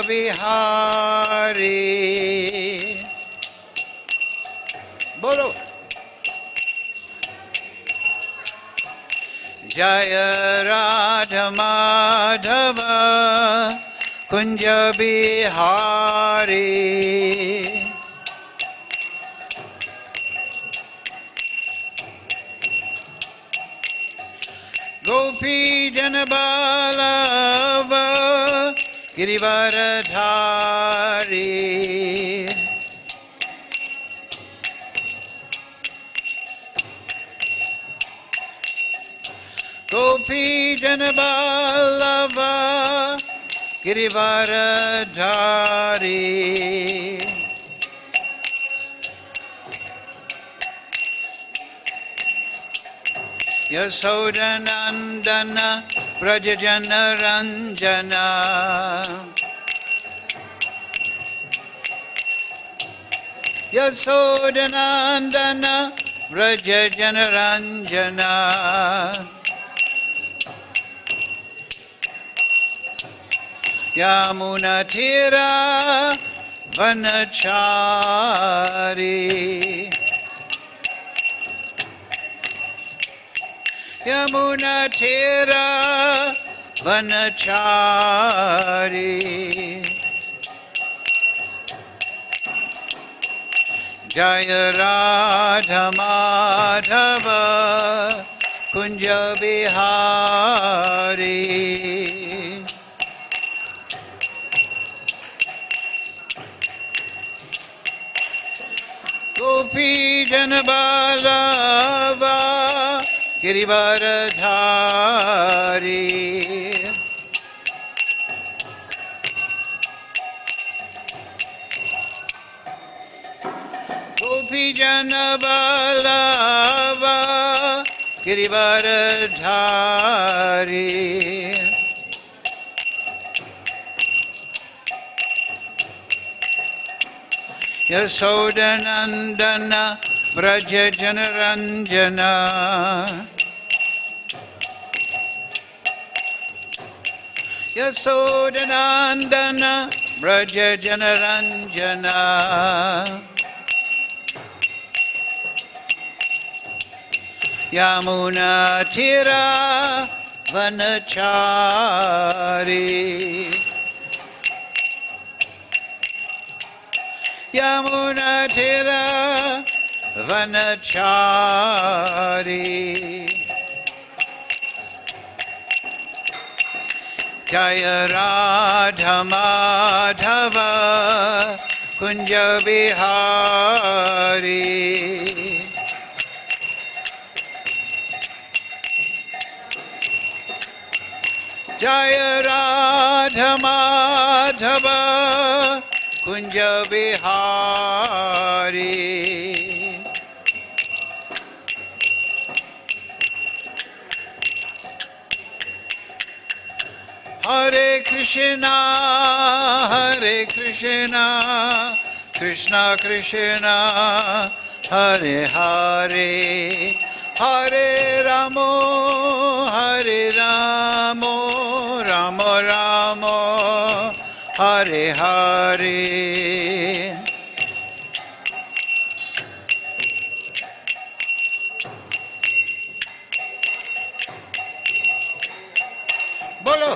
Bihari. Bolo. Jaya Radha Madhava Kunja Bihari. Gopi Janabalava Girivaradhari. Gopi Janabalava Girivaradhari. Yasodanandana Brajajana Ranjana. Yasodanandana Brajajana Ranjana. Yamuna Tira Vanachari. Yamuna Tira Vanachari. Jaya Radha Madhava Kunja Bihari. Gopi Janabalava Girivaradhari. Gopi Janabalava Girivaradhari. Yasodanandana Brajajana Ranjana. Yasodanandana Brajajana Ranjana. Yamuna Tira Vanachari. Yamuna Tira Vanachari. Jaya Radha Madhava Kunja Bihari. Jaya Radha Madhava Kunja Bihari. Hare Krishna, Hare Krishna, Krishna Krishna, Hare Hare, Hare Ramo, Hare Ramo, Ramo Ramo, Hare Hare. Bolo.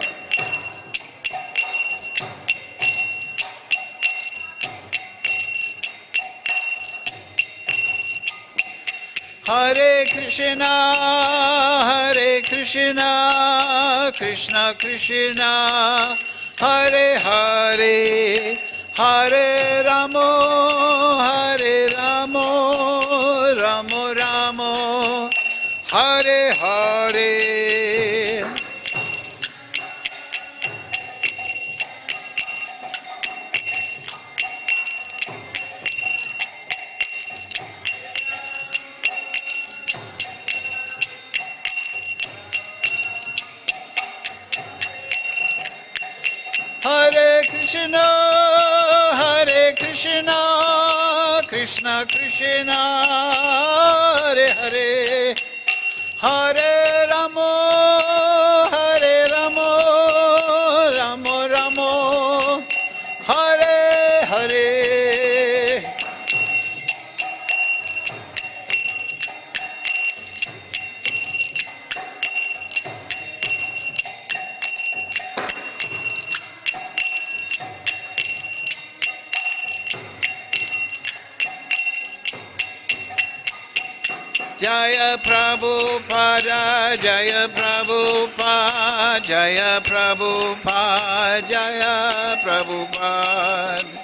Hare Krishna, Hare Krishna, Krishna Krishna, Hare Hare, Hare Ramo, Hare Ramo, Ramo Ramo, Hare Hare. Hare Krishna, Hare Krishna, Krishna Krishna, Hare Hare, Hare Ramo, Hare Ramo, Ramo Ramo, Hare. Jaya Prabhupada, Jaya Prabhupada, Jaya Prabhupada, Jaya Prabhupada.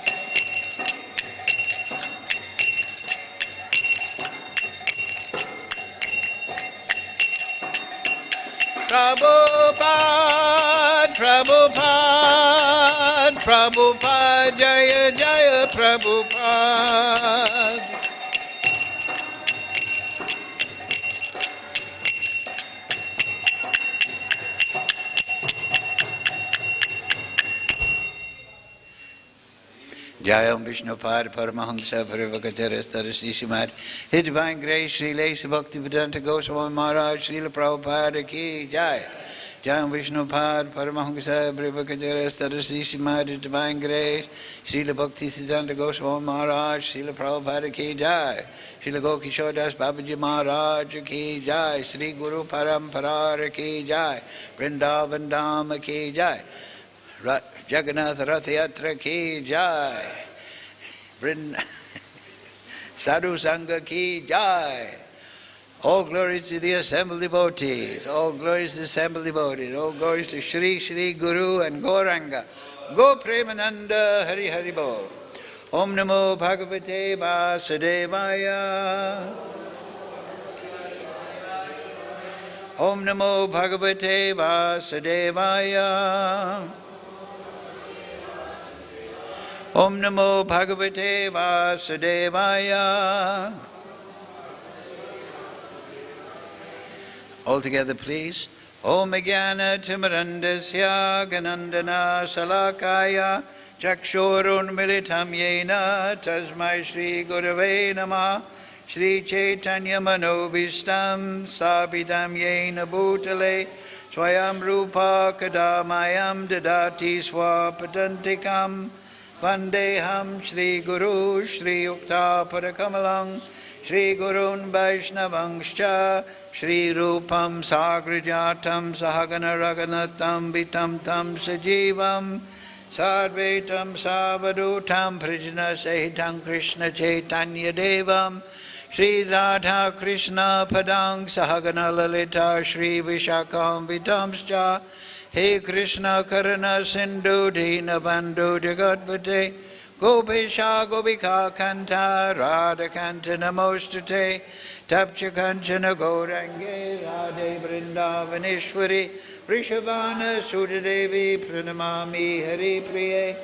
Prabhupada, Prabhupada, Prabhupada, Jaya Jaya Prabhupada. Jayam Vishnupad Paramahamsa Parivakacharas His Divine Grace Sri Lesa Bhaktivedanta Goswami Maharaj Srila Prabhupada Ki Jai. Jayam Vishnupad Paramahamsa Parivakacharas His Divine Grace Srila Bhaktivedanta Goswami Maharaj Srila Prabhupada Ki Jai. Srila Gokishodas Babaji Maharaj Ki Jai. Sri Guru Parampara Ki Jai. Vrindavan Dham Ki Jai. Jagannath Rath Yatra Ki Jai. Sadhu Sangha Ki Jai. All glories to the assembled devotees. All glories to the assembled devotees. All glories to Shri Shri Guru and Gauranga. Go Premananda Hari Hari Bol. Om Namo Bhagavate Vasudevaya. Om Namo Bhagavate Vasudevaya. Om Namo Bhagavate Vasudevaya. All together, please. Om Jnana Timirandasya Ganandana Salakaya Chakshurun Militam Yena Tasmai Shri Gurave Namah Shri Chaitanya Manobhistam Sabidam Yena Bhutale Swayam Rupa Kadamayam Dadati Swapadantikam Vandeham Shri Guru Shri Yukta Padakamalang Shri Gurun Vaishnavangscha Shri Rupam Sagrajatam Sahagana Raganatam Vitam Tam Sajivam Sadvaitam Savadutam Prajna Sahitam Krishna Chaitanya Devam Shri Radha Krishna Padang Sahagana Lalita Shri Vishakam Vitamscha He Krishna Karana Sindhu Dina Bandhu Jagatpate Gopesha Gopika Kanta Radha Kanta Namostate Tapcha Kanchana Gaurange Radhe Vrindavaneshwari Vrishabhana Sudadevi Pranamami Hari Priye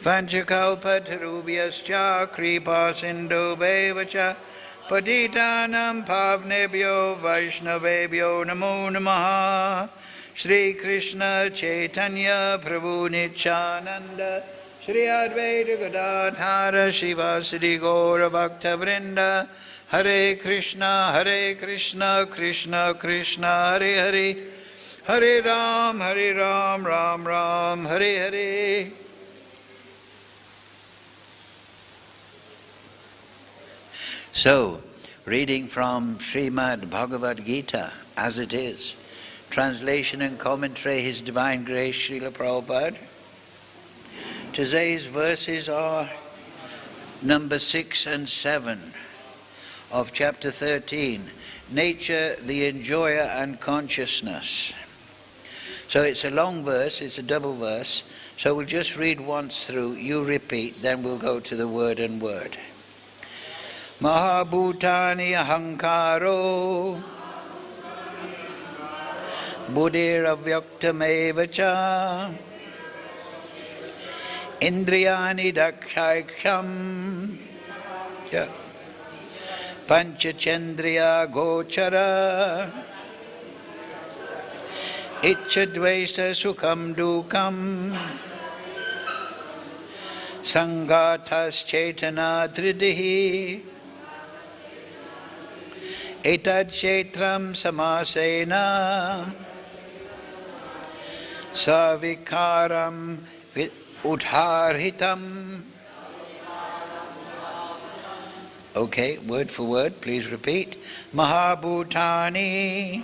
Vanchakalpa Tarubhyascha Kripa Sindhu Bevacha Patitanam Pavnebhyo Vaishnavebhyo Namo Namaha Shri Krishna Chaitanya Prabhu Nityananda Shri Advaita Gadadhara Shivasadi Gaura Bhakta Vrinda Hare Krishna Krishna Krishna Hare Hare Hare Ram Ram Ram Hare Hare. So, reading from Srimad Bhagavad Gita as it is, translation and commentary His Divine Grace Srila Prabhupada. Today's verses are number 6 and 7 of chapter 13, Nature, the Enjoyer and Consciousness. So it's a long verse, it's a double verse, so we'll just read once through, you repeat, then we'll go to the word and word. Mahā-bhūtāni ahaṅkāro buddhir avyaktam evacha indriyāṇi daśa-ekam pañca cendriya-go-carāḥ icchā dveṣaḥ sukham duḥkham saṅghātaś cetanā dhṛtiḥ etat kṣetraṁ samāsena sa-vikāram udāhṛtam Okay, word for word, please repeat. Mahā-bhūtāni,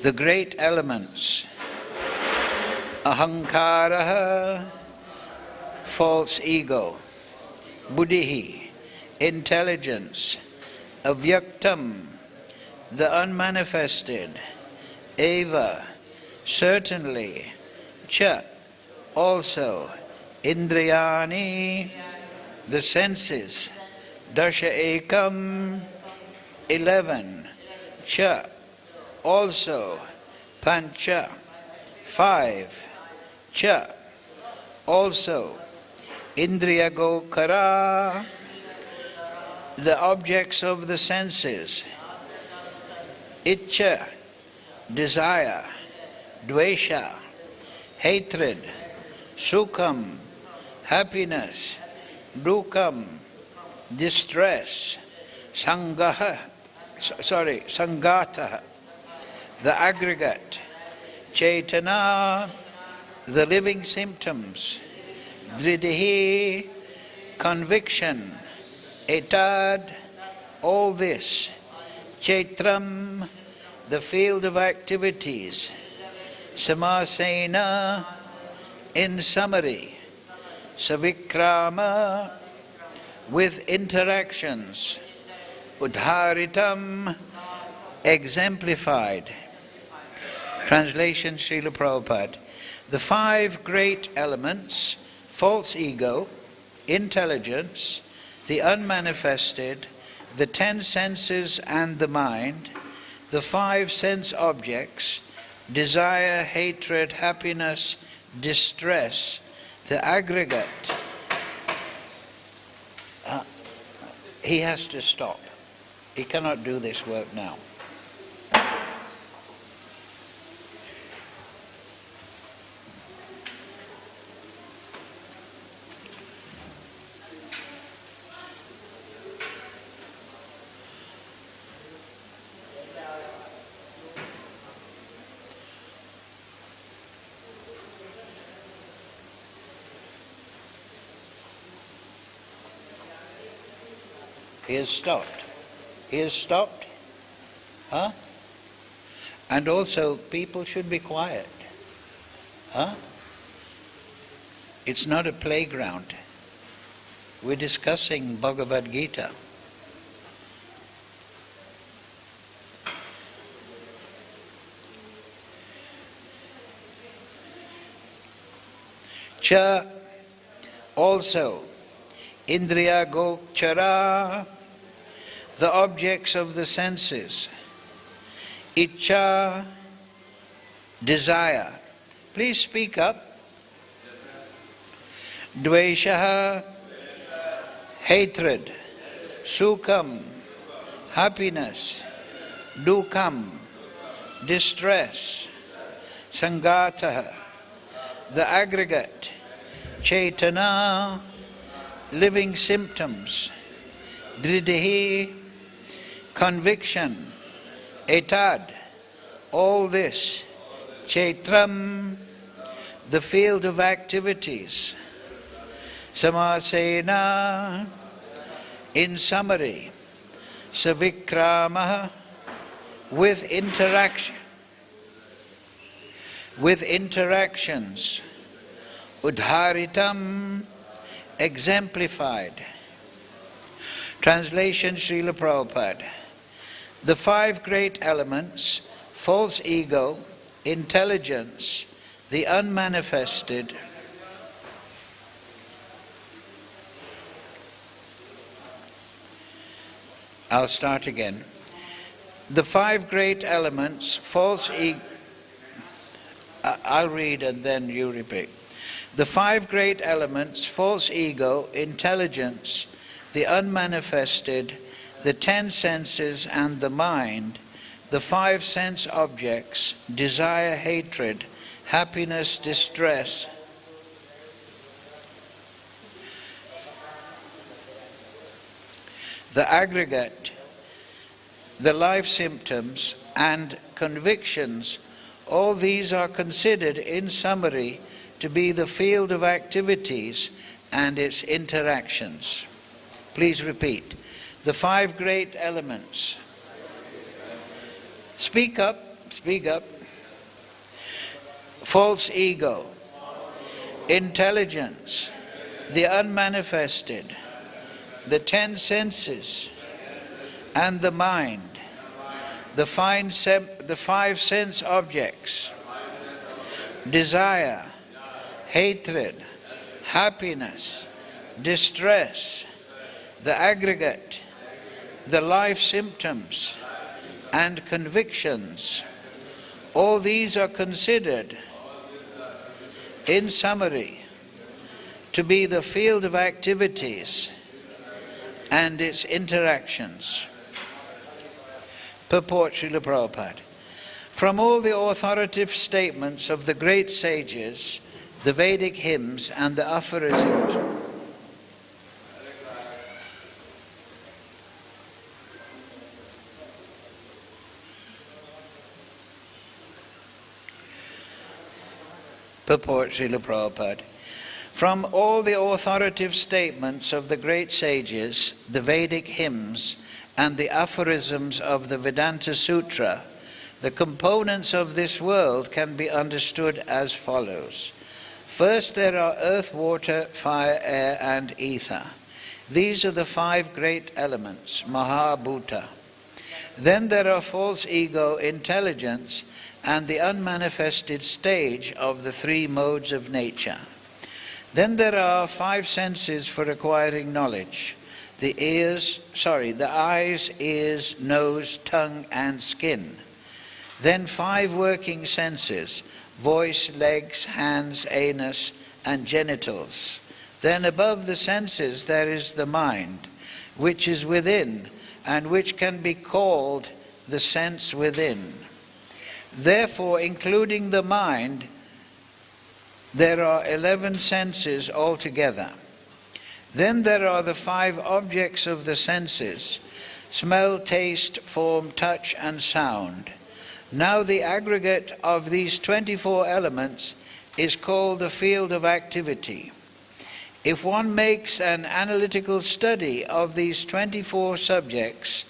the great elements. Ahaṅkāraḥ, false ego. Buddhiḥ, intelligence. Avyaktam, the unmanifested. Eva, certainly. Cā, also. Indriya-go-carāḥ, the senses. daśa-ekam, 11. Cā, also. Pañca, 5. Cā, also. Indriya-go-carāḥ, the objects of the senses. Icchā, desire. dveṣaḥ, hatred. Sukham, happiness. duḥkhaṁ, distress. saṅghātaś, the aggregate. cetanā, the living symptoms. dhṛtiḥ, conviction. Etat, all this. kṣetraṁ, the field of activities. samāsena, in summary. sa-vikāram, with interactions. udāhṛtam, exemplified. Translation, Srila Prabhupada. The 5 great elements: false ego, intelligence, the unmanifested, the 10 senses and the mind, the 5 sense objects, desire, hatred, happiness, distress, the aggregate. He has to stop. He cannot do this work now. He has stopped. He has stopped. Huh? And also, people should be quiet. Huh? It's not a playground. We're discussing Bhagavad Gita. Cā, also. Indriya-go-carāḥ, the objects of the senses. Icchā, desire. Please speak up. dveṣaḥ, hatred. Sukham, happiness. duḥkham, distress. saṅghātaś, the aggregate. cetanā, living symptoms. dhṛtiḥ, conviction. Etat, all this. kṣetraṁ, the field of activities. samāsena, in summary. sa-vikāram, with interactions. udāhṛtam, exemplified. Translation, Srila Prabhupada. The 5 great elements: false ego, intelligence, the unmanifested, I'll start again. The 5 great elements: false ego. I'll read and then you repeat. The 5 great elements: false ego, intelligence, the unmanifested, the 10 senses and the mind, the 5 sense objects, desire, hatred, happiness, distress, the aggregate, the life symptoms and convictions, all these are considered in summary to be the field of activities and its interactions. Please repeat. The 5 great elements. Speak up, speak up. False ego, intelligence, the unmanifested, the 10 senses, and the mind, the 5 sense objects, desire, hatred, happiness, distress, the aggregate, the life symptoms, and convictions. All these are considered, in summary, to be the field of activities and its interactions. Purport Srila Prabhupada. From all the authoritative statements of the great sages, the Vedic hymns and the aphorisms, Purport Srila Prabhupada. From all the authoritative statements of the great sages, the Vedic hymns, and the aphorisms of the Vedanta Sutra, the components of this world can be understood as follows. First, there are earth, water, fire, air, and ether. These are the 5 great elements, mahā-bhūtāny. Then there are false ego, intelligence, and the unmanifested stage of the 3 modes of nature. Then there are 5 senses for acquiring knowledge. The eyes, ears, nose, tongue, and skin. Then 5 working senses, voice, legs, hands, anus, and genitals. Then above the senses there is the mind, which is within, and which can be called the sense within. Therefore, including the mind, there are 11 senses altogether. Then there are the 5 objects of the senses, smell, taste, form, touch, and sound. Now the aggregate of these 24 elements is called the field of activity. If one makes an analytical study of these 24 subjects,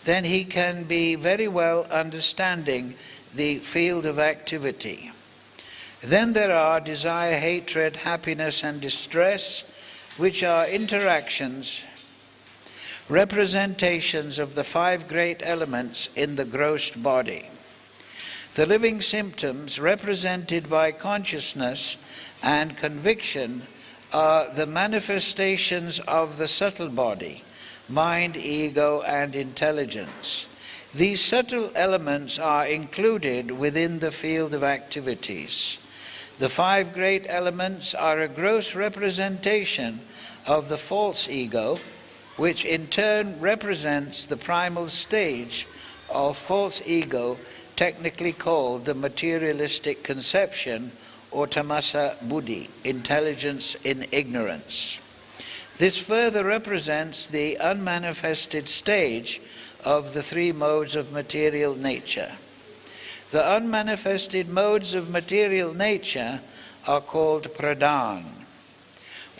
then he can be very well understanding the field of activity. Then there are desire, hatred, happiness, and distress, which are interactions, representations of the 5 great elements in the gross body. The living symptoms represented by consciousness and conviction are the manifestations of the subtle body, mind, ego, and intelligence. These subtle elements are included within the field of activities. The 5 great elements are a gross representation of the false ego, which in turn represents the primal stage of false ego, technically called the materialistic conception, or tamasa buddhi, intelligence in ignorance. This further represents the unmanifested stage of the 3 modes of material nature. The unmanifested modes of material nature are called pradhan.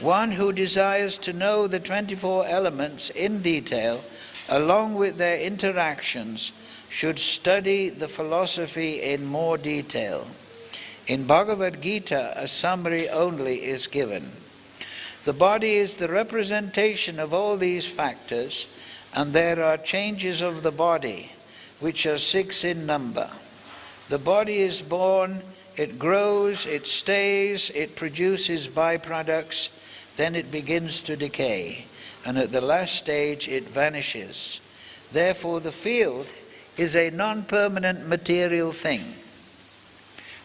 One who desires to know the 24 elements in detail, along with their interactions, should study the philosophy in more detail. In Bhagavad Gita, a summary only is given. The body is the representation of all these factors, and there are changes of the body, which are 6 in number. The body is born, it grows, it stays, it produces byproducts, then it begins to decay, and at the last stage it vanishes. Therefore the field is a non-permanent material thing.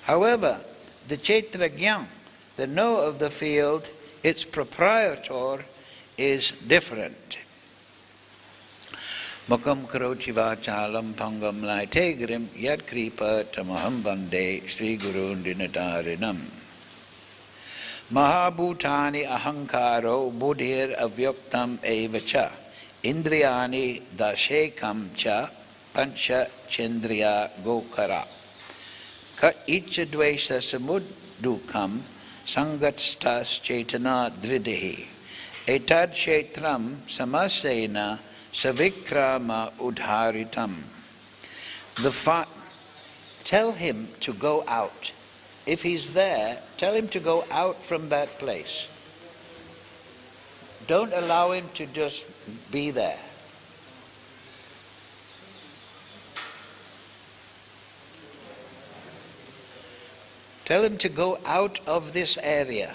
However, the cendriya-go-carāḥ, the knower of the field, its proprietor, is different. Mukam karochi vachalam pangam laitagrim yad kripa tamaham bande Sri Gurun dinatarinam. Mahā-bhūtāni ahaṅkāro buddhir avyaktam evacha indriyāṇi daśa-ekam cha pañca cendriya-go-carāḥ. Icchā dveṣaḥ duḥkhaṁ saṅghātaś cetanā dhṛtiḥ etat kṣetraṁ samāsena sa-vikāram udāhṛtam. Tell him to go out. If he's there, tell him to go out from that place. Don't allow him to just be there. Tell him to go out of this area.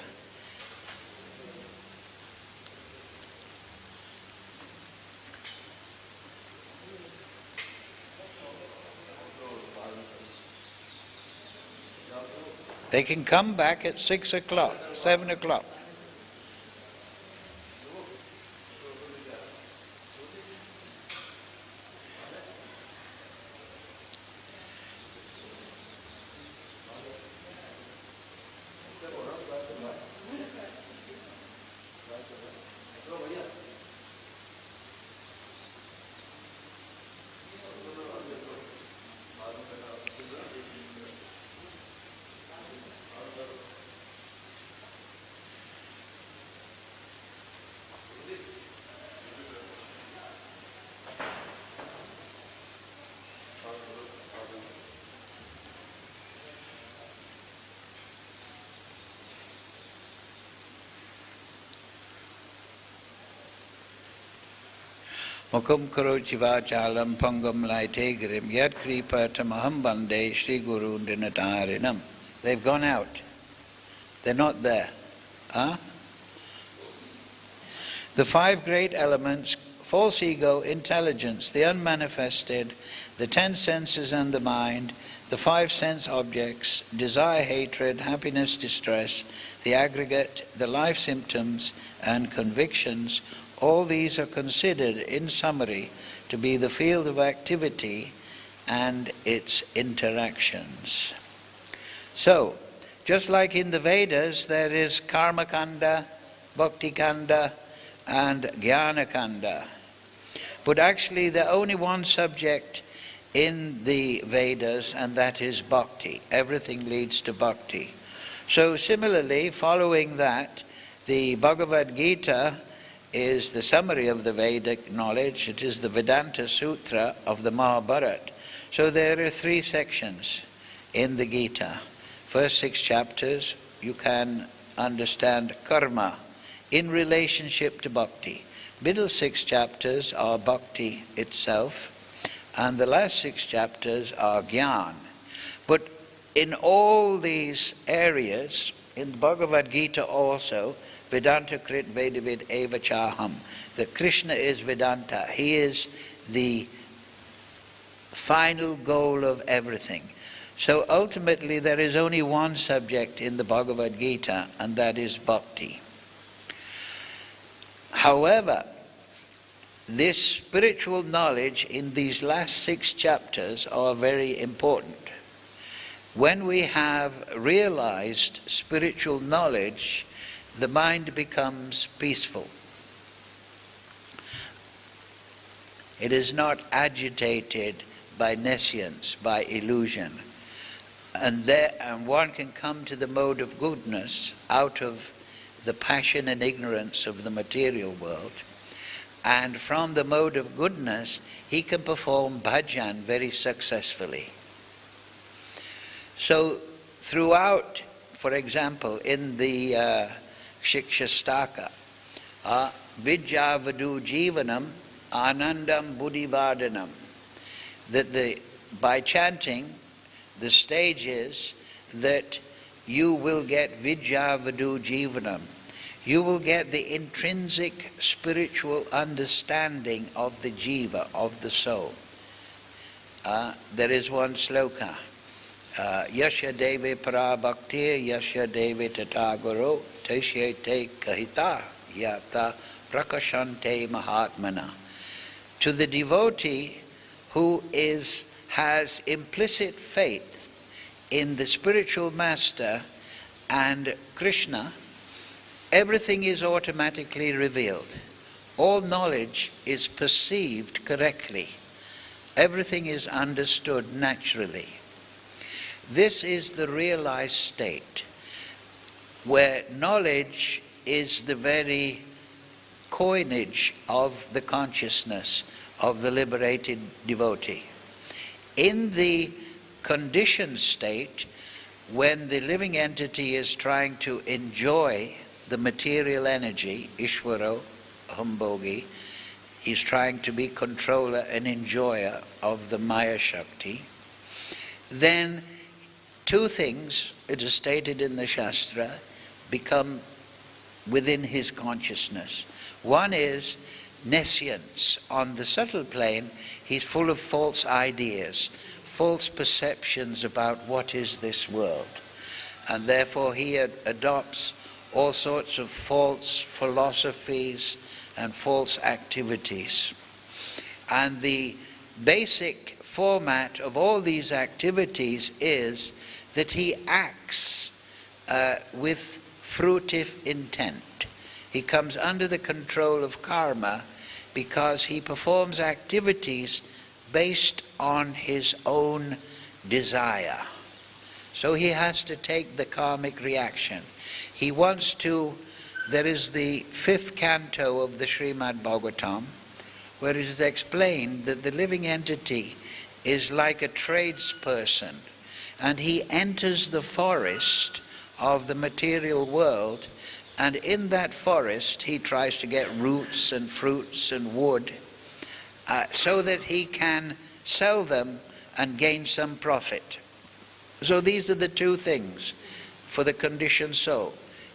They can come back at 6 o'clock, 7 o'clock. Mukham karoci vācālam pangam laitegirim yat kripa tamaham bande Sri Guru dinatarinam. They've gone out. They're not there. Huh? The five great elements, false ego, intelligence, the unmanifested, the 10 senses and the mind, the 5 sense objects, desire, hatred, happiness, distress, the aggregate, the life symptoms and convictions, all these are considered, in summary, to be the field of activity and its interactions. So, just like in the Vedas, there is karma kanda, bhakti kanda, and jnana kanda. But actually, there's only one subject in the Vedas, and that is bhakti. Everything leads to bhakti. So similarly, following that, the Bhagavad Gita is the summary of the Vedic knowledge. It is the Vedanta Sutra of the Mahabharata. So there are 3 sections in the Gita. First 6 chapters, you can understand karma in relationship to bhakti. Middle 6 chapters are bhakti itself, and the last 6 chapters are jnana. But in all these areas, in the Bhagavad Gita also, Vedanta krit vedavid eva chaham, that Krishna is Vedanta. He is the final goal of everything. So ultimately there is only one subject in the Bhagavad Gita, and that is bhakti. However, this spiritual knowledge in these last 6 chapters are very important. When we have realized spiritual knowledge, the mind becomes peaceful. It is not agitated by nescience, by illusion. And one can come to the mode of goodness out of the passion and ignorance of the material world. And from the mode of goodness, he can perform bhajan very successfully. So throughout, for example, in the Shikshastaka, Vidyavadu Jivanam Anandam Buddhivardhanam, that by chanting, the stage is that you will get Vidyavadu Jivanam. You will get the intrinsic spiritual understanding of the jiva, of the soul. There is one sloka. Yasya deve para bhaktir, yasya deve tatagaro, daśa-ekam kahita yata prakashante mahātmana. To the devotee who has implicit faith in the spiritual master and Krishna, everything is automatically revealed. All knowledge is perceived correctly. Everything is understood naturally. This is the realized state, where knowledge is the very coinage of the consciousness of the liberated devotee. In the conditioned state, when the living entity is trying to enjoy the material energy, Ishvaro, Hambhogi, he's trying to be controller and enjoyer of the Maya Shakti, then two things, it is stated in the Shastra, become within his consciousness. One is nescience. On the subtle plane, he's full of false ideas, false perceptions about what is this world. And therefore he adopts all sorts of false philosophies and false activities. And the basic format of all these activities is that he acts with fruitive intent. He comes under the control of karma because he performs activities based on his own desire. So he has to take the karmic reaction. He wants to, there is the 5th canto of the Srimad Bhagavatam, where it is explained that the living entity is like a tradesperson, and he enters the forest of the material world, and in that forest he tries to get roots and fruits and wood so that he can sell them and gain some profit. So these are the two things for the conditioned soul.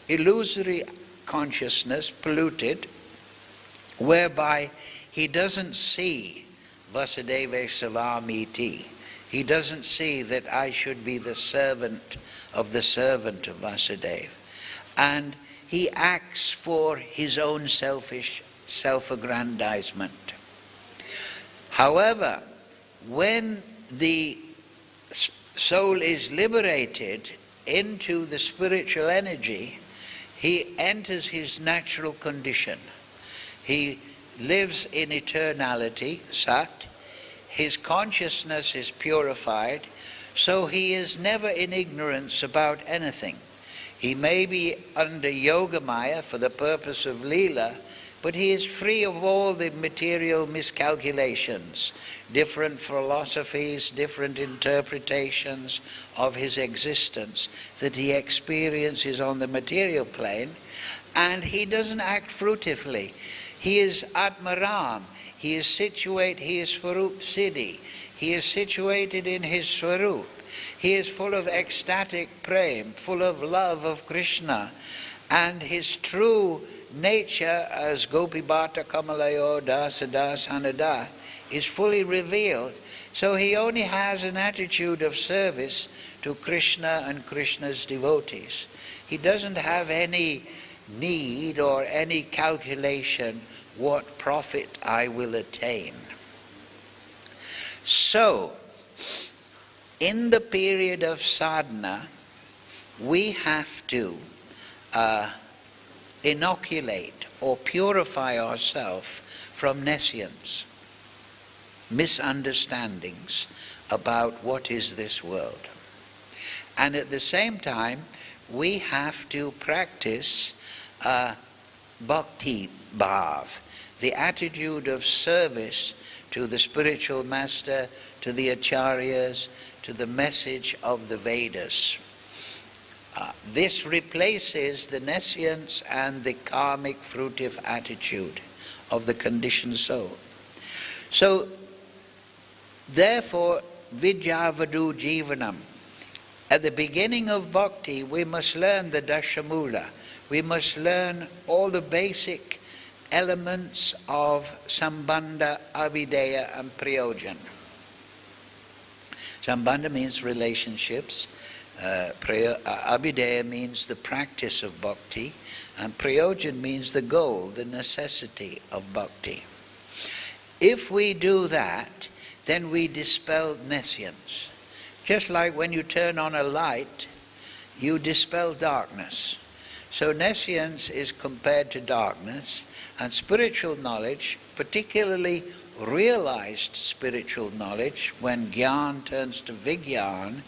Illusory consciousness, polluted, whereby he doesn't see Vasudeva Savamiti. He doesn't see that I should be the servant of Vasudeva. And he acts for his own selfish self-aggrandizement. However, when the soul is liberated into the spiritual energy, he enters his natural condition. He lives in eternality, Sat. His consciousness is purified, so he is never in ignorance about anything. He may be under Yoga Maya for the purpose of Leela, but he is free of all the material miscalculations, different philosophies, different interpretations of his existence that he experiences on the material plane, and he doesn't act fruitively. He is Atmaram. He is situated, he is Swarup Siddhi. He is situated in his Swarup. He is full of ecstatic prem, full of love of Krishna. And his true nature as Gopibhata Kamalayo Dasadas Hanada is fully revealed. So he only has an attitude of service to Krishna and Krishna's devotees. He doesn't have any need or any calculation what profit I will attain. So, in the period of sadhana, we have to inoculate or purify ourselves from nescience, misunderstandings about what is this world. And at the same time, we have to practice bhakti bhav, the attitude of service to the spiritual master, to the acharyas, to the message of the Vedas. This replaces the nescience and the karmic fruitive attitude of the conditioned soul. So, therefore, vidyavadu jivanam. At the beginning of bhakti, we must learn the dashamula. We must learn all the basic elements of sambandha, avideya, and prayojan. Sambandha means relationships. Avideya means the practice of bhakti, and prayojan means the goal, the necessity of bhakti. If we do that, then we dispel nescience. Just like when you turn on a light, you dispel darkness. So nescience is compared to darkness, and spiritual knowledge, particularly realized spiritual knowledge, when jnana turns to vijnana,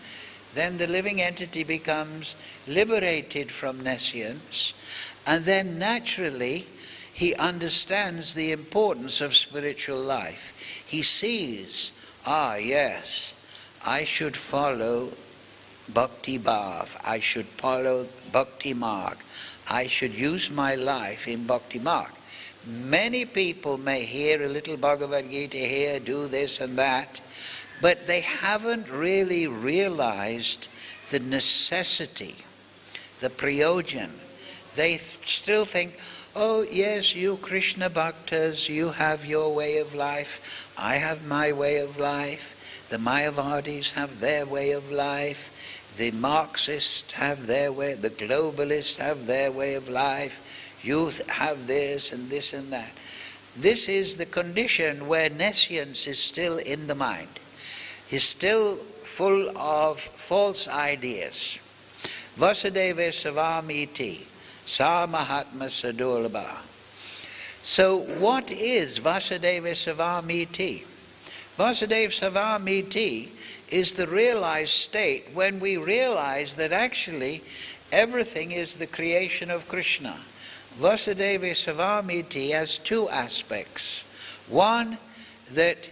then the living entity becomes liberated from nescience, and then naturally he understands the importance of spiritual life. He sees, yes, I should follow bhakti bhav, I should follow bhakti marg, I should use my life in bhakti marg. Many people may hear a little Bhagavad Gita here, do this and that, but they haven't really realized the necessity, the prayojan. They still think, oh yes, you Krishna Bhaktas, you have your way of life, I have my way of life, the Mayavadis have their way of life, the Marxists have their way, the globalists have their way of life, you have this and this and that. This is the condition where nescience is still in the mind. He's still full of false ideas. Vasudeva savamiti, sa mahatma sadurlabha. So what is Vasudeva savamiti? Vasudeva savamiti is the realized state when we realize that actually everything is the creation of Krishna. Vasudeva savamiti has two aspects. One, that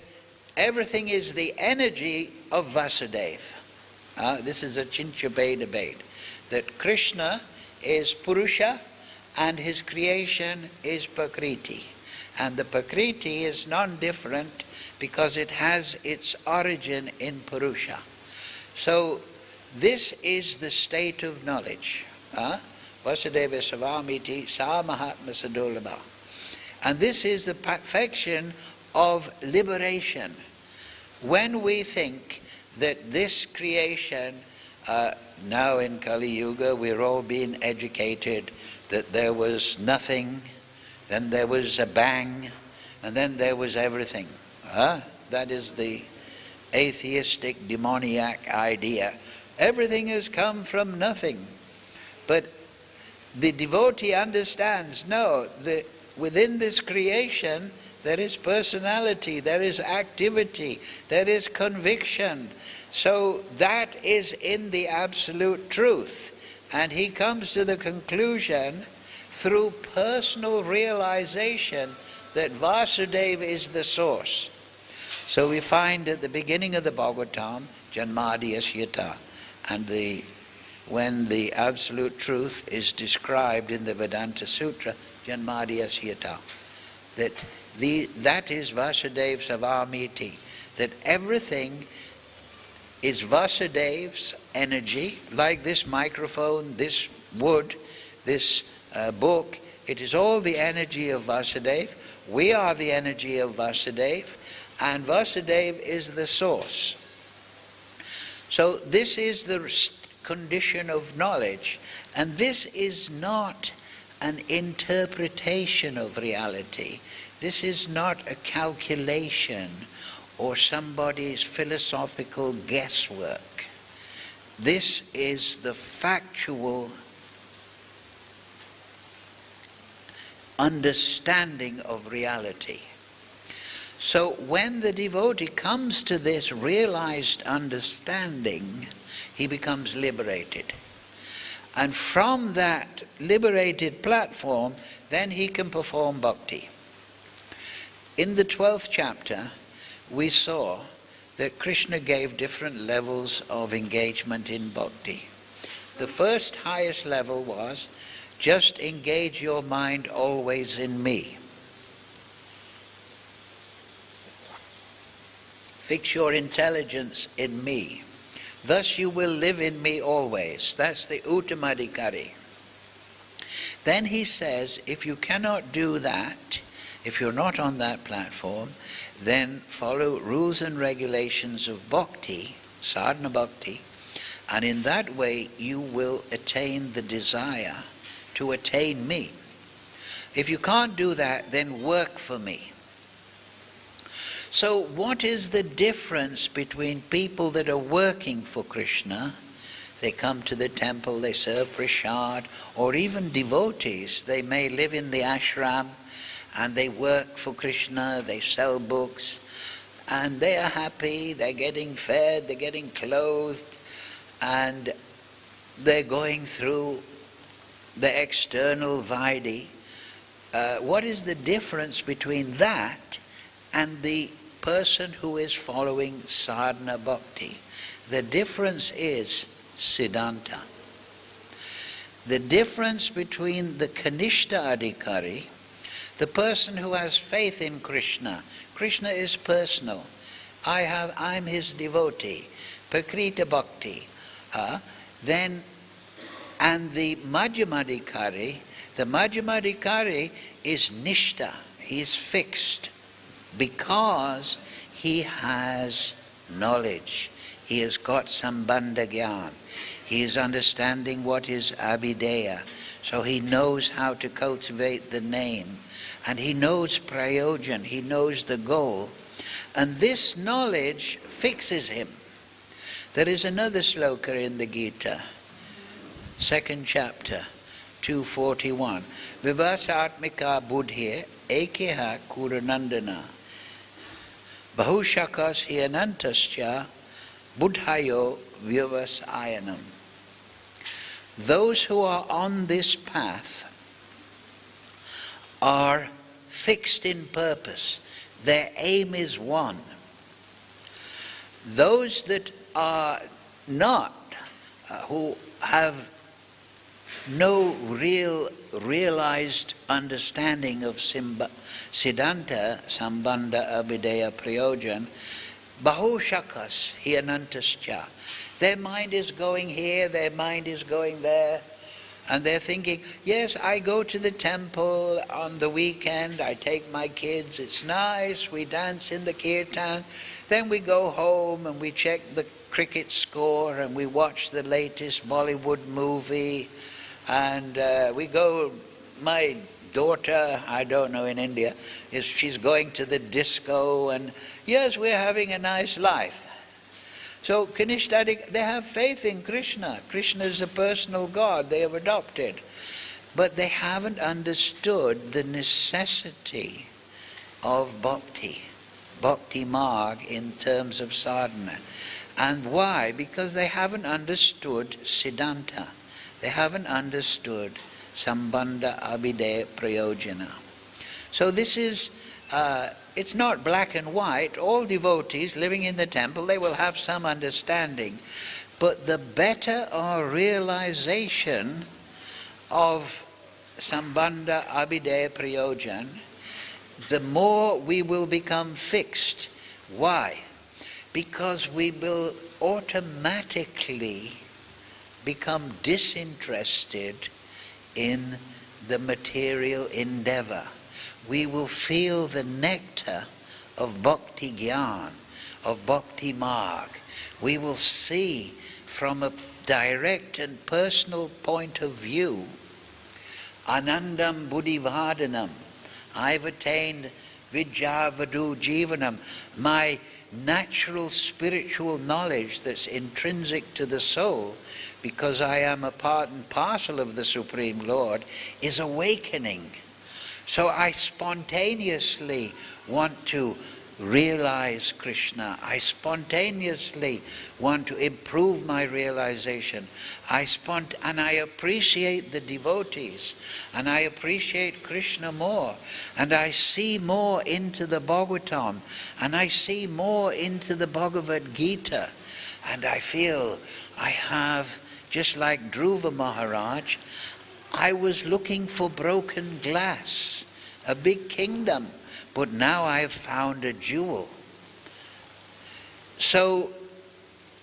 everything is the energy of Vasudeva. This is a Chinchabe debate. That Krishna is Purusha and his creation is Prakriti. And the Prakriti is non-different because it has its origin in Purusha. So this is the state of knowledge. Vasudeva savamiti sa mahatma sadurlabha. And this is the perfection of liberation. When we think that this creation, now in Kali Yuga we're all being educated that there was nothing, then there was a bang, and then there was everything. That is the atheistic, demoniac idea. Everything has come from nothing. But the devotee understands, no, within this creation there is personality, there is activity, there is conviction. So that is in the absolute truth. And he comes to the conclusion through personal realization that Vasudeva is the source. So we find at the beginning of the Bhagavatam, Janmadiyasya, and when the absolute truth is described in the Vedanta Sutra, Janmadiyasya, that is Vasudeva savamiti, that everything is Vasudeva's energy, like this microphone, this wood, this book. It is all the energy of Vasudeva. We are the energy of Vasudeva, and Vasudeva is the source. So this is the condition of knowledge, and this is not an interpretation of reality. This is not a calculation or somebody's philosophical guesswork. This is the factual understanding of reality. So when the devotee comes to this realized understanding, he becomes liberated. And from that liberated platform, then he can perform bhakti. In the 12th chapter, we saw that Krishna gave different levels of engagement in bhakti. The first highest level was, just engage your mind always in me. Fix your intelligence in me. Thus you will live in me always. That's the uttamadhikari. Then he says, if you cannot do that, if you're not on that platform, then follow rules and regulations of bhakti, sadhana bhakti, and in that way you will attain the desire to attain me. If you can't do that, then work for me. So what is the difference between people that are working for Krishna? They come to the temple, they serve prasad, or even devotees. They may live in the ashram and they work for Krishna, they sell books, and they are happy, they're getting fed, they're getting clothed, and they're going through the external vaidhi. what is the difference between that and the person who is following sadhana bhakti? The difference is siddhanta. The difference between the kanishta adhikari, the person who has faith in Krishna. Krishna is personal. I'm his devotee. Prakrita bhakti. And the madhyamadhikari, the madhyamadhikari is nishta. He is fixed because he has knowledge. He has got sambandha gyan. He is understanding what is abhideya. So he knows how to cultivate the name. And he knows prayojan. He knows the goal. And this knowledge fixes him. There is another sloka in the Gita, 2nd chapter, 241. Vivasatmika buddhir ekeha kuranandana bahushakas hyanantascha buddhayo vyavasayanam. Those who are on this path are fixed in purpose. Their aim is one. Those that are not, who have no realized understanding of siddhanta, sambandha, abhideya, prayojan, bahushakas hyanantascha. Their mind is going here, their mind is going there, and they're thinking, yes, I go to the temple on the weekend, I take my kids, it's nice, we dance in the kirtan, then we go home and we check the cricket score and we watch the latest Bollywood movie, and we go, my daughter, I don't know in India, she's going to the disco, and yes, we're having a nice life. So Kanishta, they have faith in Krishna. Krishna is a personal God they have adopted. But they haven't understood the necessity of bhakti marg in terms of sadhana. And why? Because they haven't understood siddhanta. They haven't understood sambandha abhideya prayojana. So this is, it's not black and white. All devotees living in the temple, they will have some understanding. But the better our realization of sambandha abhideya prayojan, the more we will become fixed. Why? Because we will automatically become disinterested in the material endeavor. We will feel the nectar of bhakti gyan, of bhakti marg. We will see from a direct and personal point of view, anandam buddhivādhanam, I've attained vidyavadu jivanam, my natural spiritual knowledge that's intrinsic to the soul, because I am a part and parcel of the Supreme Lord, is awakening. So I spontaneously want to realize Krishna. I spontaneously want to improve my realization. And I appreciate the devotees, and I appreciate Krishna more, and I see more into the Bhagavatam, and I see more into the Bhagavad Gita, and I feel I have, just like Dhruva Maharaj, I was looking for broken glass, a big kingdom, but now I have found a jewel. So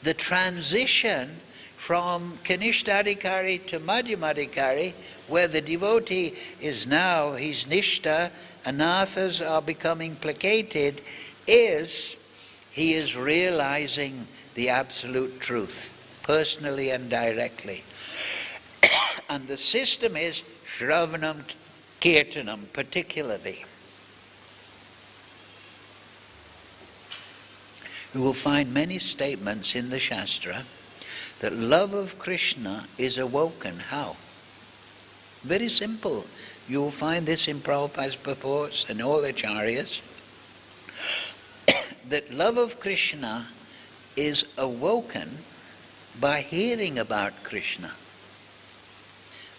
the transition from Kanishta-adhikari to Madhyamadhikari, where the devotee is now, he's nishta, anathas are becoming placated, is he is realizing the absolute truth, personally and directly. And the system is Shravanam Kirtanam particularly. You will find many statements in the Shastra that love of Krishna is awoken. How? Very simple. You will find this in Prabhupada's purports and all acharyas, that love of Krishna is awoken by hearing about Krishna.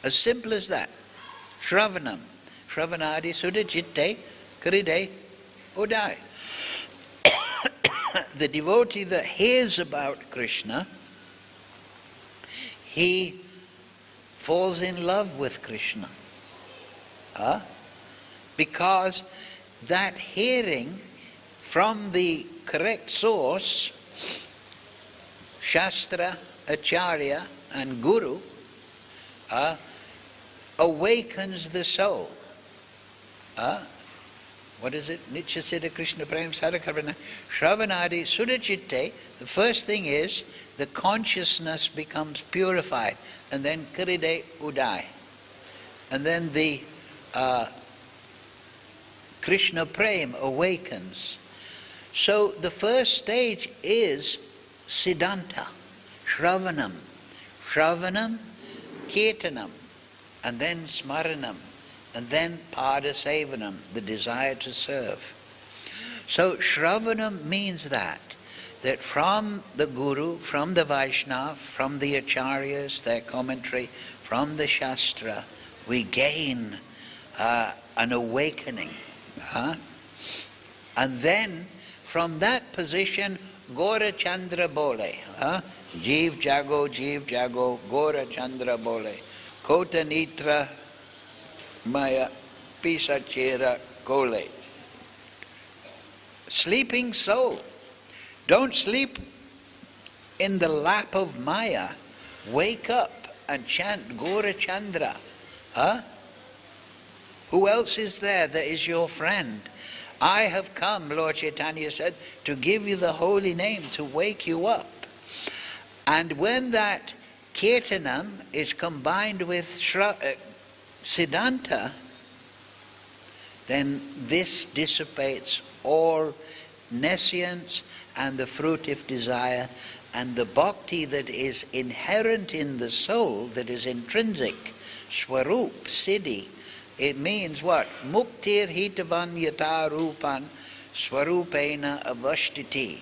As simple as that. Shravanam. shravanadi sudachitte kride udai. The devotee that hears about Krishna, he falls in love with Krishna. Because that hearing from the correct source, Shastra, Acharya and Guru, awakens the soul. What is it? Nitya Siddha Krishna Prem Sadhakarana. Shravanadi Sudachitte. The first thing is the consciousness becomes purified. And then Kride Udai. And then the Krishna Prem awakens. So the first stage is Siddhanta. Shravanam. Shravanam, Ketanam. And then Smaranam. And then pada sevanam, the desire to serve. So Shravanam means that from the Guru, from the Vaishnava, from the Acharyas, their commentary, from the Shastra, we gain an awakening. And then from that position, Gora Chandra Bole. Jeev Jago, Gora Chandra Bole. Kota Nitra Maya Pisachera Kole. Sleeping soul. Don't sleep in the lap of Maya. Wake up and chant Gora Chandra. Who else is there that is your friend? I have come, Lord Chaitanya said, to give you the holy name, to wake you up. And when that Ketanam is combined with Siddhanta, then this dissipates all nescience and the fruitive desire, and the bhakti that is inherent in the soul, that is intrinsic, swarup, siddhi. It means what? Muktir hitavan yata rupan swarupena avashtiti.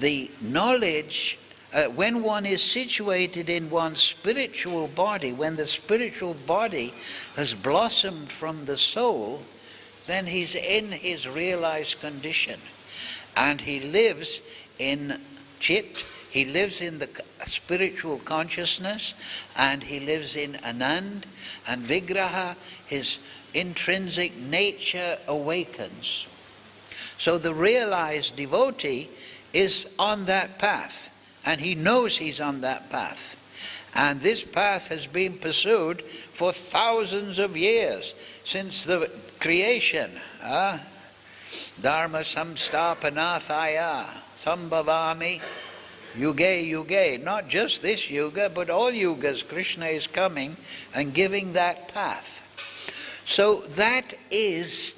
The knowledge, when one is situated in one's spiritual body, when the spiritual body has blossomed from the soul, then he's in his realized condition. And he lives in chit, he lives in the spiritual consciousness, and he lives in anand, and vigraha, his intrinsic nature awakens. So the realized devotee is on that path. And he knows he's on that path. And this path has been pursued for thousands of years, since the creation. Dharma samstapanathaya sambhavami yuge yuge. Not just this yuga, but all yugas. Krishna is coming and giving that path. So that is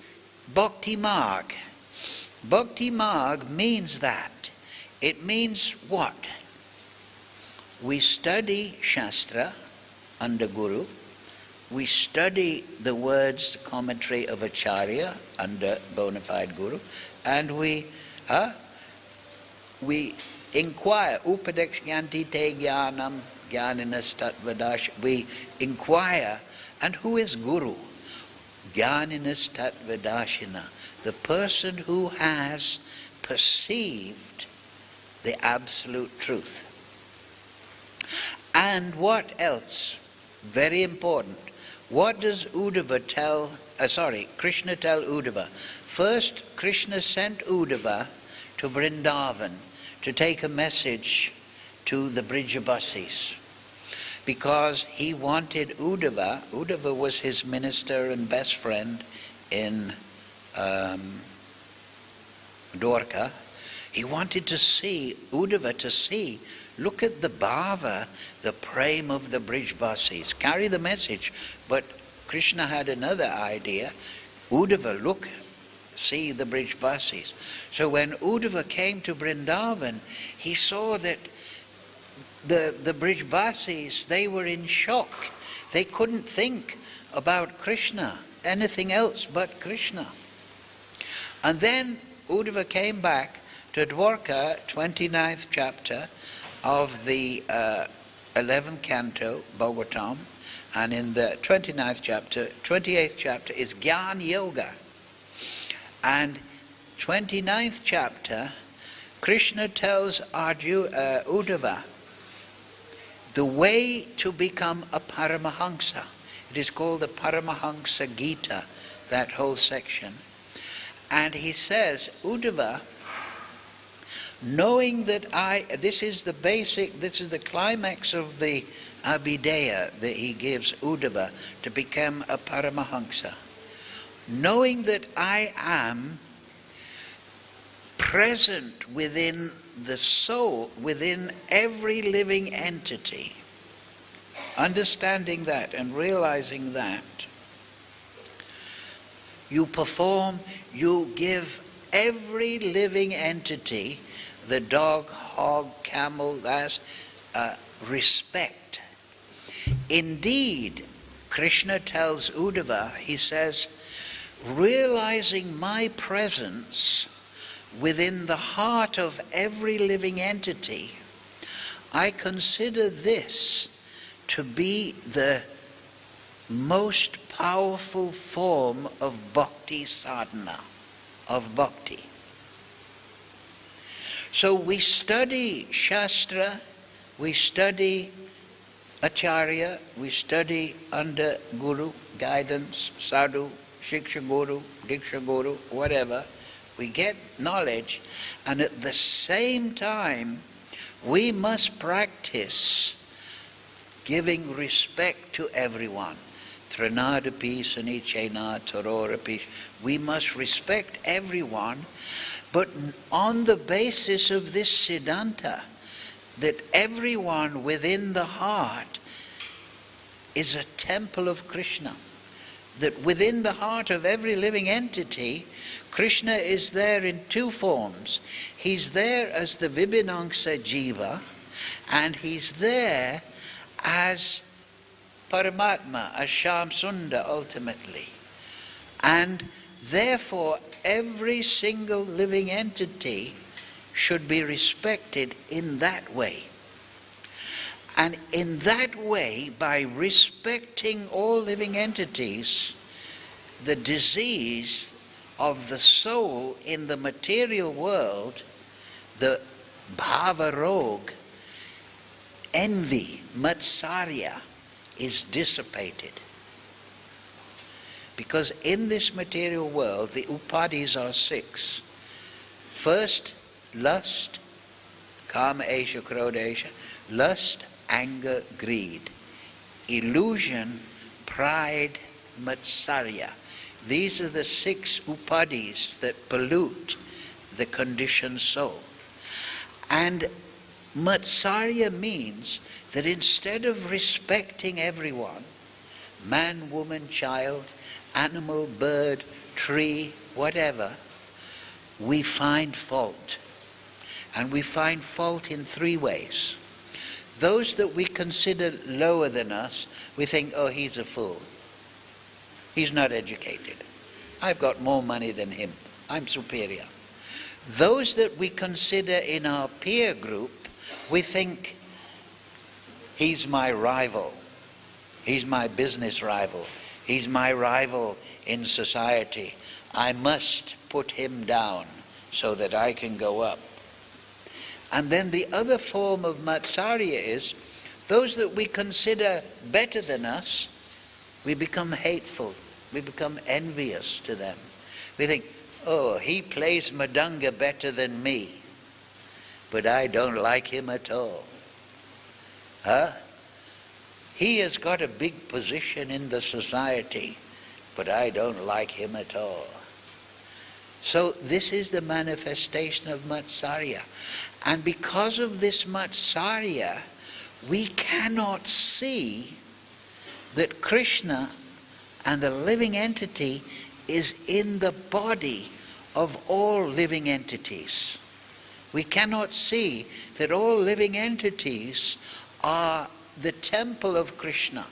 Bhakti Marg. Bhakti Marg means that. It means what? We study Shastra under Guru. We study the words, the commentary of Acharya under bona fide Guru. And we inquire. Upadex gyanti te jnanam jnaninas tatvadash. We inquire. And who is Guru? Jnaninas tatvadashina. The person who has perceived the absolute truth. And what else? Very important. What does Krishna tell Uddhava? First, Krishna sent Uddhava to Vrindavan to take a message to the Brijabasis, because he wanted Uddhava. Uddhava was his minister and best friend in Dwarka. He wanted to see, Uddhava to see, look at the bhava, the prem of the Brijbasis. Carry the message. But Krishna had another idea. Uddhava, look, see the Brijbasis. So when Uddhava came to Vrindavan, he saw that the Brijbasis, they were in shock. They couldn't think about Krishna, anything else but Krishna. And then Uddhava came back to Dwarka, 29th chapter of the 11th canto, Bhagavatam, And in the 28th chapter is Jnana Yoga. And 29th chapter, Krishna tells Uddhava the way to become a Paramahamsa. It is called the Paramahamsa Gita, that whole section. And he says, Uddhava, knowing that this is the climax of the Abhideya that he gives Uddhava to become a Paramahamsa. Knowing that I am present within the soul, within every living entity, understanding that and realizing that, you give every living entity, the dog, hog, camel, respect. Indeed, Krishna tells Uddhava, he says, realizing my presence within the heart of every living entity, I consider this to be the most powerful form of bhakti sadhana, of bhakti. So we study Shastra, we study Acharya, we study under Guru, guidance, sadhu, Shiksha Guru, Diksha Guru, whatever. We get knowledge, and at the same time, we must practice giving respect to everyone. Tranadapi, Sanichena, Tarorapi. We must respect everyone, but on the basis of this Siddhanta, that everyone within the heart is a temple of Krishna. That within the heart of every living entity, Krishna is there in two forms. He's there as the Vibhinangsa Jiva, and he's there as Paramatma, as Shyam Sundar ultimately. And therefore, every single living entity should be respected in that way. And in that way, by respecting all living entities, the disease of the soul in the material world, the bhava rog, envy, matsarya, is dissipated. Because in this material world, the upadhis are 6. First, lust, kama esha, krodha esha, lust, anger, greed, illusion, pride, matsarya. These are the 6 upadhis that pollute the conditioned soul. And matsarya means that instead of respecting everyone, man, woman, child, animal, bird, tree, whatever, we find fault. And we find fault in 3 ways. Those that we consider lower than us, we think, oh, he's a fool. He's not educated. I've got more money than him. I'm superior. Those that we consider in our peer group, we think, he's my rival. He's my business rival. He's my rival in society. I must put him down so that I can go up. And then the other form of matsarya is those that we consider better than us, we become hateful. We become envious to them. We think, oh, he plays madanga better than me, but I don't like him at all. He has got a big position in the society, but I don't like him at all. So this is the manifestation of matsarya. And because of this matsarya, we cannot see that Krishna and the living entity is in the body of all living entities. We cannot see that all living entities are the temple of Krishna.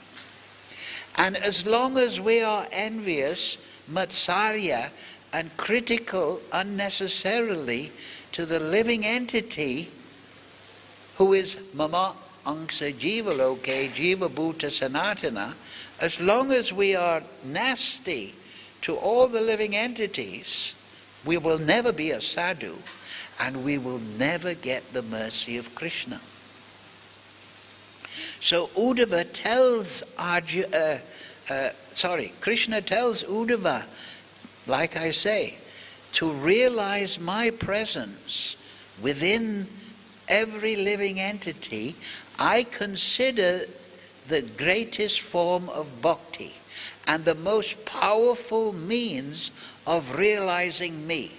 And as long as we are envious, matsarya, and critical unnecessarily to the living entity who is mama, angsa jiva loke, jiva bhuta sanatana, as long as we are nasty to all the living entities, we will never be a sadhu, and we will never get the mercy of Krishna. So Uddhava tells Krishna tells Uddhava, like I say, to realize my presence within every living entity, I consider the greatest form of bhakti and the most powerful means of realizing me.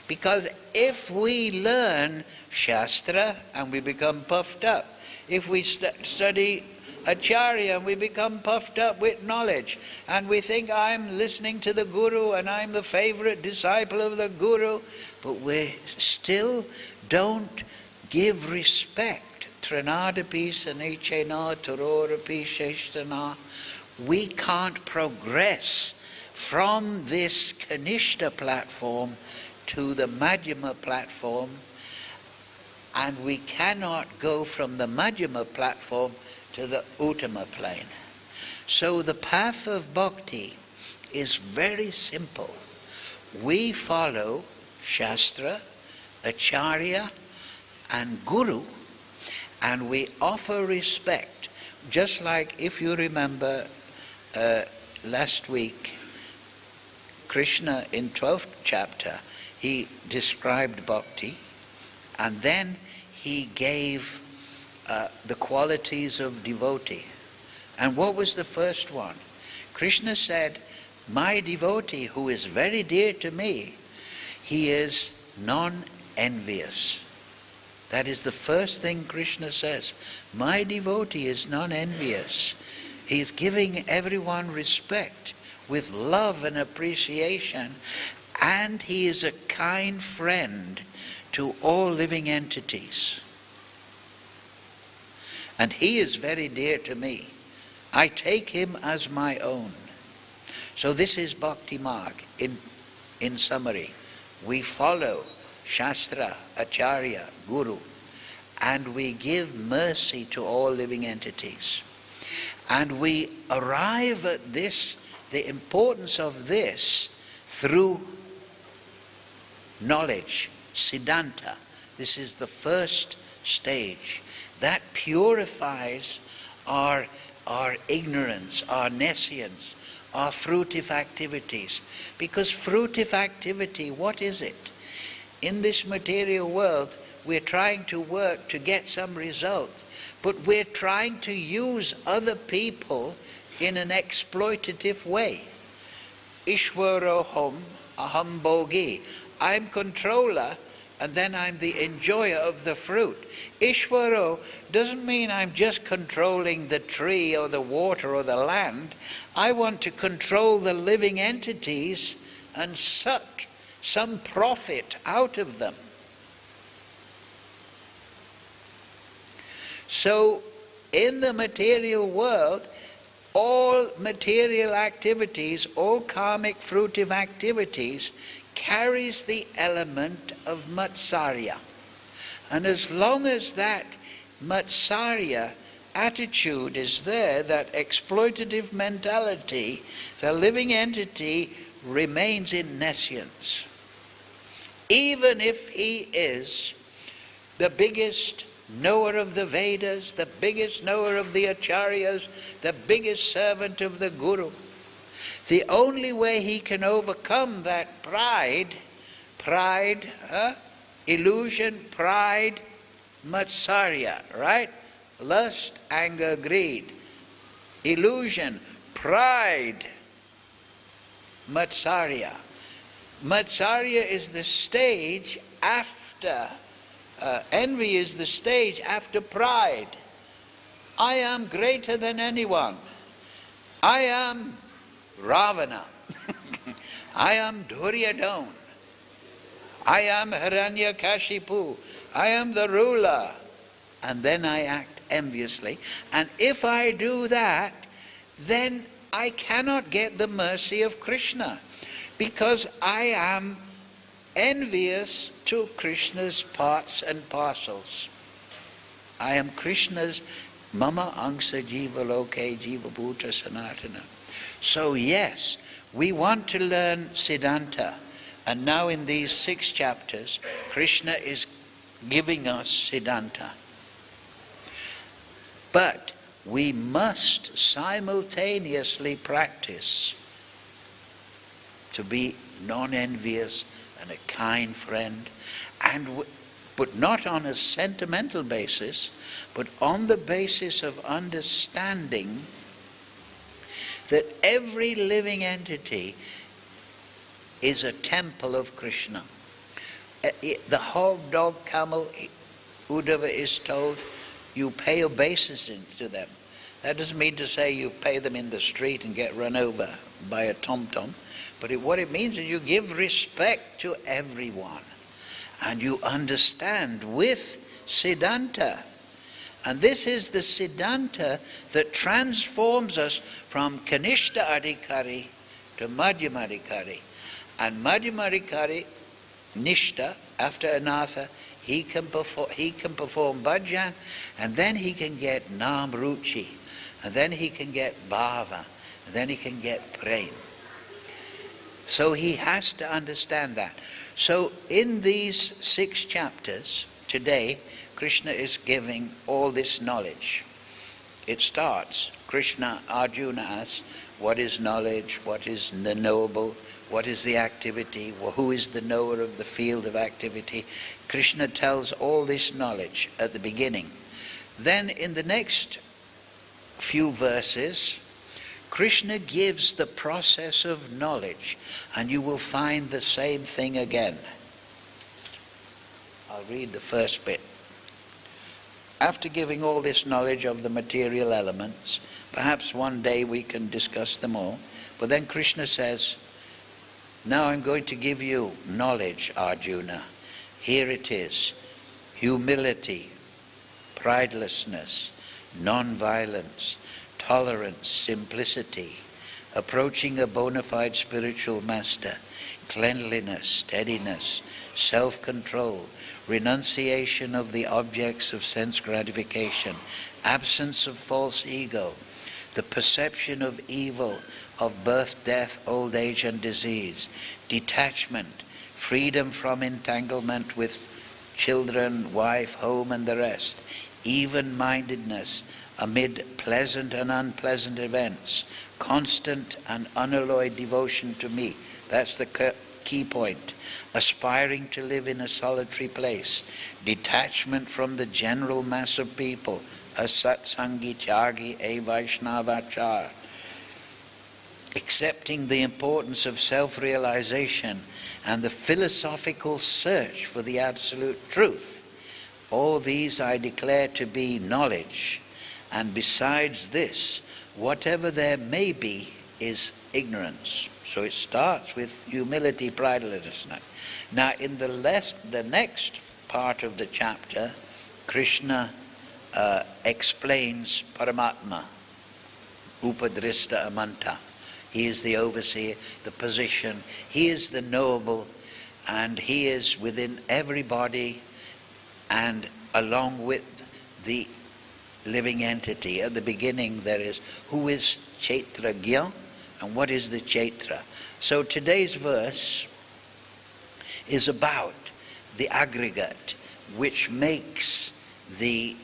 Because if we learn Shastra and we become puffed up, if we study Acharya and we become puffed up with knowledge, and we think I'm listening to the Guru and I'm the favorite disciple of the Guru, but we still don't give respect. Trinadapi sanichena tarorapi sheshtana. We can't progress from this Kanishta platform to the Madhyama platform, and we cannot go from the Madhyama platform to the Uttama plane. So the path of bhakti is very simple. We follow Shastra, Acharya, and Guru, and we offer respect. Just like, if you remember last week, Krishna in 12th chapter, he described bhakti, and then he gave the qualities of devotee. And what was the first one? Krishna said, my devotee, who is very dear to me, he is non-envious. That is the first thing Krishna says. My devotee is non-envious. He is giving everyone respect with love and appreciation, and he is a kind friend to all living entities. And he is very dear to me. I take him as my own. So this is Bhakti Marg. In summary, we follow Shastra, Acharya, Guru, and we give mercy to all living entities. And we arrive at this, the importance of this, through knowledge, Siddhanta. This is the first stage. That purifies our ignorance, our nescience, our fruitive activities. Because fruitive activity, what is it? In this material world, we're trying to work to get some result, but we're trying to use other people in an exploitative way. Ishwaroham aham bhogi. I'm controller, and then I'm the enjoyer of the fruit. Ishwaro doesn't mean I'm just controlling the tree or the water or the land. I want to control the living entities and suck some profit out of them. So in the material world, all material activities, all karmic fruitive activities, carries the element of matsarya. And as long as that matsarya attitude is there, that exploitative mentality, the living entity remains in nescience. Even if he is the biggest knower of the Vedas, the biggest knower of the Acharyas, the biggest servant of the Guru, the only way he can overcome that pride, illusion, pride, matsarya, right? Lust, anger, greed. Illusion, pride, matsarya. Matsarya is the stage after, envy is the stage after pride. I am greater than anyone. I am Ravana. I am Duryodhana. I am Hiranyakashipu. I am the ruler. And then I act enviously. And if I do that, then I cannot get the mercy of Krishna, because I am envious to Krishna's parts and parcels. I am Krishna's mama angsa jiva loke jiva bhuta sanatana. So yes, we want to learn Siddhanta. And now in these 6 chapters, Krishna is giving us Siddhanta. But we must simultaneously practice to be non-envious and a kind friend, but not on a sentimental basis, but on the basis of understanding that every living entity is a temple of Krishna. The hog, dog, camel, Uddhava is told, you pay obeisance to them. That doesn't mean to say you pay them in the street and get run over by a tom-tom, but what it means is you give respect to everyone. And you understand with Siddhanta. And this is the Siddhanta that transforms us from Kanishta Adhikari to Madhyama Adhikari. And Madhyama Adhikari, Nishta, after Anatha, he can perform bhajan, and then he can get Nam Ruchi, and then he can get Bhava, and then he can get Prem. So he has to understand that. So in these 6 chapters, today, Krishna is giving all this knowledge. It starts, Arjuna asks, what is knowledge, what is the knowable, what is the activity, who is the knower of the field of activity. Krishna tells all this knowledge at the beginning. Then in the next few verses, Krishna gives the process of knowledge, and you will find the same thing again. I'll read the first bit. After giving all this knowledge of the material elements, perhaps one day we can discuss them all, but then Krishna says, now I'm going to give you knowledge, Arjuna. Here it is. Humility, pridelessness, non-violence, tolerance, simplicity, approaching a bona fide spiritual master, cleanliness, steadiness, self-control, renunciation of the objects of sense gratification, absence of false ego, the perception of evil, of birth, death, old age and disease, detachment, freedom from entanglement with children, wife, home and the rest, even-mindedness amid pleasant and unpleasant events, constant and unalloyed devotion to me. That's the key point. Aspiring to live in a solitary place, detachment from the general mass of people, a satsangi tyagi, a vaishnavachar, accepting the importance of self-realization and the philosophical search for the absolute truth. All these I declare to be knowledge, and besides this, whatever there may be is ignorance. So it starts with humility, pridelessness. Now in the next part of the chapter, Krishna explains Paramatma, Upadrista Amanta. He is the overseer, the position. He is the knowable, and he is within everybody and along with the living entity. At the beginning there is, who is Kshetrajna and what is the Kshetra? So today's verse is about the aggregate which makes the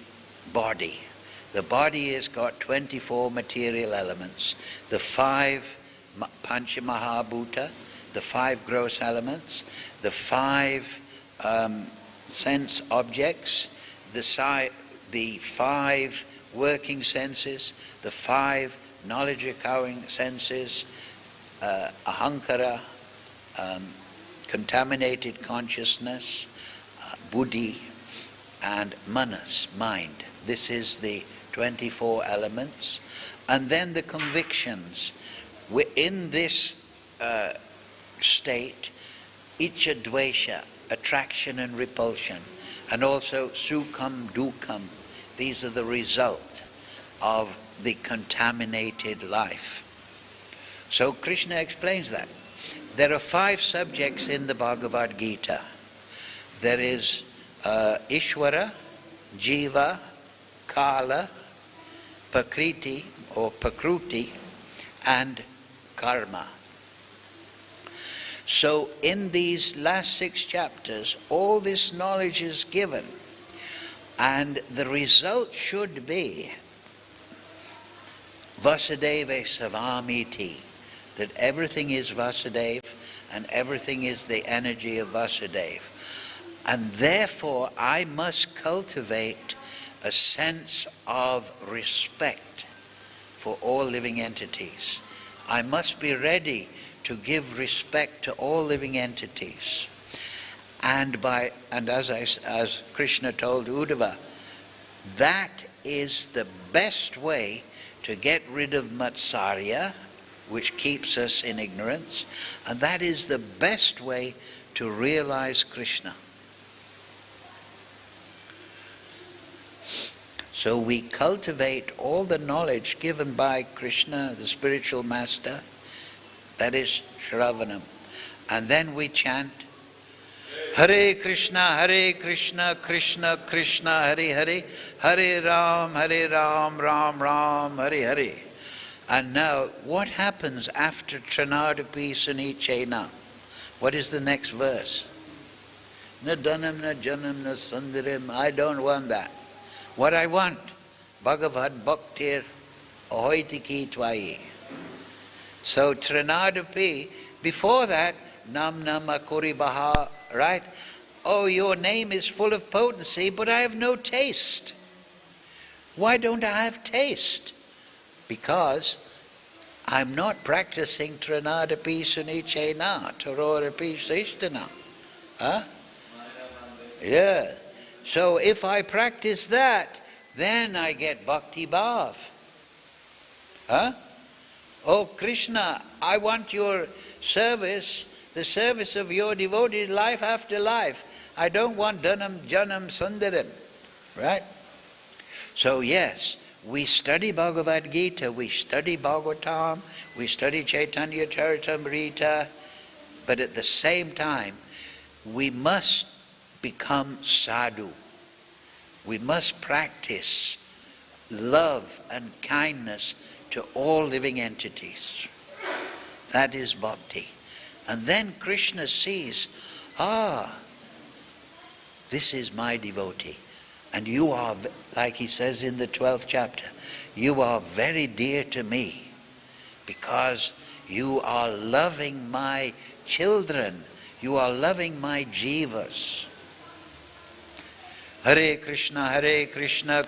body. The body has got 24 material elements, the 5 pañca mahā-bhūtāny, the 5 gross elements, the 5 sense objects, the 5 working senses, the 5 knowledge-acquiring senses, ahaṅkāraḥ, contaminated consciousness, buddhi, and manas, mind. This is the 24 elements. And then the convictions. In this state, icchā, dveṣaḥ, attraction and repulsion, and also sukham, duḥkhaṁ, these are the result of the contaminated life. So Krishna explains that. There are 5 subjects in the Bhagavad Gita. There is Ishvara, Jiva, kala, prakriti or prakruti, and karma. So in these last 6 chapters, all this knowledge is given, and the result should be Vasudeva Savamiti, that everything is Vasudeva and everything is the energy of Vasudeva. And therefore I must cultivate a sense of respect for all living entities. I must be ready to give respect to all living entities. And as Krishna told Uddhava, that is the best way to get rid of matsarya, which keeps us in ignorance, and that is the best way to realize Krishna. So we cultivate all the knowledge given by Krishna, the spiritual master, that is Shravanam. And then we chant, Hare Krishna, Krishna Krishna, Hare Hare, Hare Ram, Ram Ram, Hare Hare. And now, what happens after Tranadapi Sunichena? What is the next verse? Na dhanam, na janam, na sundaram. I don't want that. What I want, Bhagavad Bhaktir Ahoitiki Tvayi. So Tranadapi, before that, Nam Nama Kuri Baha, right? Oh, your name is full of potency, but I have no taste. Why don't I have taste? Because I'm not practicing Tranadapi Sunichena, Tarorapi Seshtana. Huh? Yeah. So if I practice that, then I get bhakti bhav. Huh? Oh Krishna, I want your service, the service of your devoted life after life. I don't want dhanam, janam, sundaram. Right? So yes, we study Bhagavad Gita, we study Bhagavatam, we study Chaitanya Charitamrita, but at the same time, we must become sadhu. We must practice love and kindness to all living entities. That is bhakti. And then Krishna sees, this is my devotee. And you are, like he says in the 12th chapter, you are very dear to me because you are loving my children. You are loving my jivas. Hare Krishna, Krishna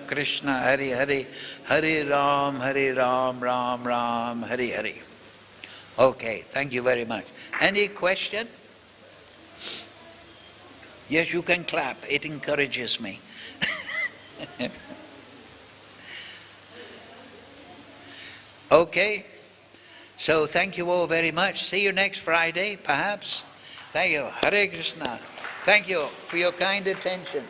Krishna, Hare Hare, Hare Ram, Ram Ram, Hare Hare. Okay, thank you very much. Any question? Yes, you can clap. It encourages me. Okay. So thank you all very much. See you next Friday, perhaps. Thank you. Hare Krishna. Thank you for your kind attention.